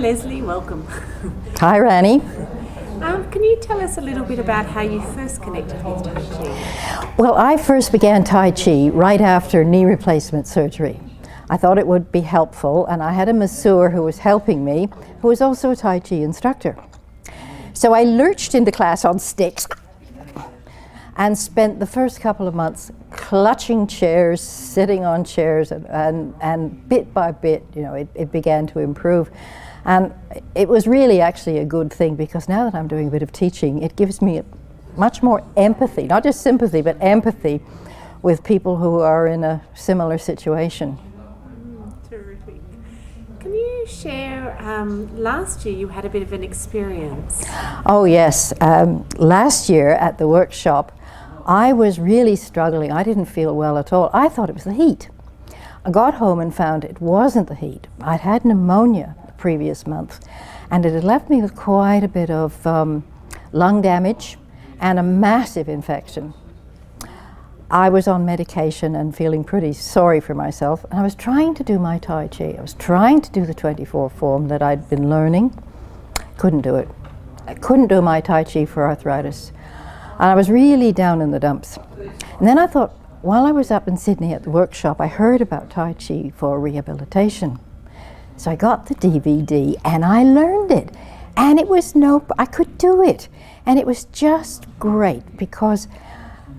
Lesley, welcome. Hi, Rani. Can you tell us a little bit about how you first connected with Tai Chi? Well, I first began Tai Chi right after knee replacement surgery. I thought it would be helpful, and I had a masseur who was helping me, who was also a Tai Chi instructor. So I lurched into class on sticks and spent the first couple of months clutching chairs, sitting on chairs, and bit by bit, it began to improve. And it was really actually a good thing, because now that I'm doing a bit of teaching, it gives me much more empathy, not just sympathy, but empathy with people who are in a similar situation. Terrific. Can you share, last year you had a bit of an experience? Oh yes, last year at the workshop, I was really struggling. I didn't feel well at all. I thought it was the heat. I got home and found it wasn't the heat. I'd had pneumonia the previous month, and it had left me with quite a bit of lung damage and a massive infection. I was on medication and feeling pretty sorry for myself, and I was trying to do my Tai Chi. I was trying to do the 24 form that I'd been learning. Couldn't do it. I couldn't do my Tai Chi for arthritis. And I was really down in the dumps. And then I thought, while I was up in Sydney at the workshop, I heard about Tai Chi for rehabilitation. So I got the DVD and I learned it. And it was I could do it. And it was just great, because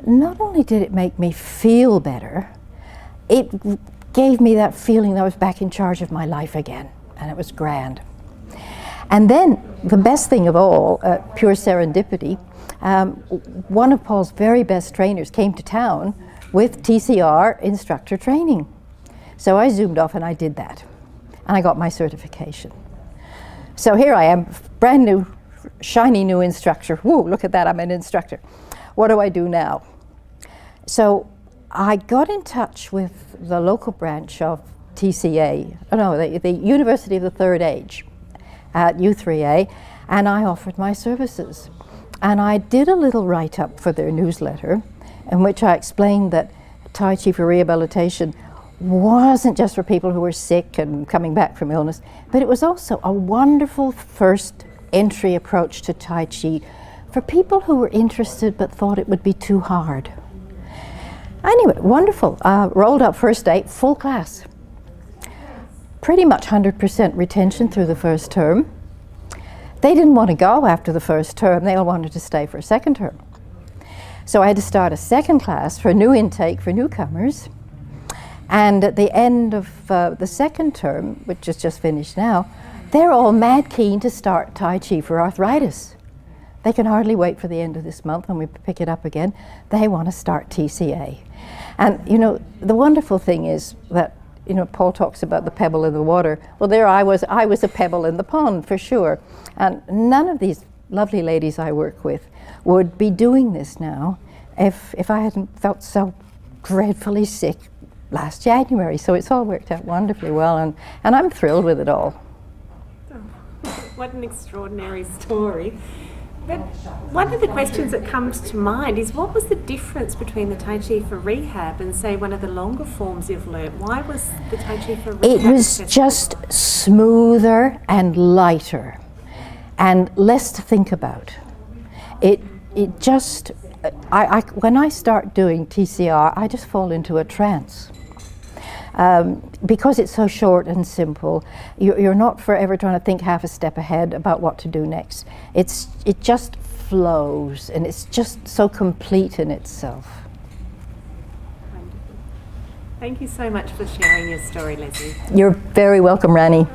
not only did it make me feel better, it gave me that feeling that I was back in charge of my life again. And it was grand. And then the best thing of all, pure serendipity, one of Paul's very best trainers came to town with TCR instructor training. So I zoomed off and I did that. And I got my certification. So here I am, brand new, shiny new instructor. Whoa, look at that, I'm an instructor. What do I do now? So I got in touch with the local branch of TCA, the University of the Third Age at U3A, and I offered my services. And I did a little write-up for their newsletter in which I explained that Tai Chi for rehabilitation wasn't just for people who were sick and coming back from illness, but it was also a wonderful first entry approach to Tai Chi for people who were interested but thought it would be too hard. Anyway, wonderful. Rolled up first day, full class. Pretty much 100% retention through the first term. They didn't want to go after the first term, they all wanted to stay for a second term. So I had to start a second class for a new intake for newcomers. And at the end of the second term, which is just finished now, they're all mad keen to start Tai Chi for arthritis. They can hardly wait for the end of this month when we pick it up again. They want to start TCA. And the wonderful thing is that Paul talks about the pebble in the water. Well, there I was a pebble in the pond for sure. And none of these lovely ladies I work with would be doing this now if I hadn't felt so dreadfully sick last January. So it's all worked out wonderfully well, and I'm thrilled with it all. Oh, what an extraordinary story. But one of the questions that comes to mind is, what was the difference between the Tai Chi for rehab and, say, one of the longer forms you've learnt? Why was the Tai Chi for rehab? It was just smoother and lighter and less to think about. It just, when I start doing TCR, I just fall into a trance. Because it's so short and simple, you're not forever trying to think half a step ahead about what to do next. It just flows, and it's just so complete in itself. Wonderful. Thank you so much for sharing your story, Lesley. You're very welcome, Rani.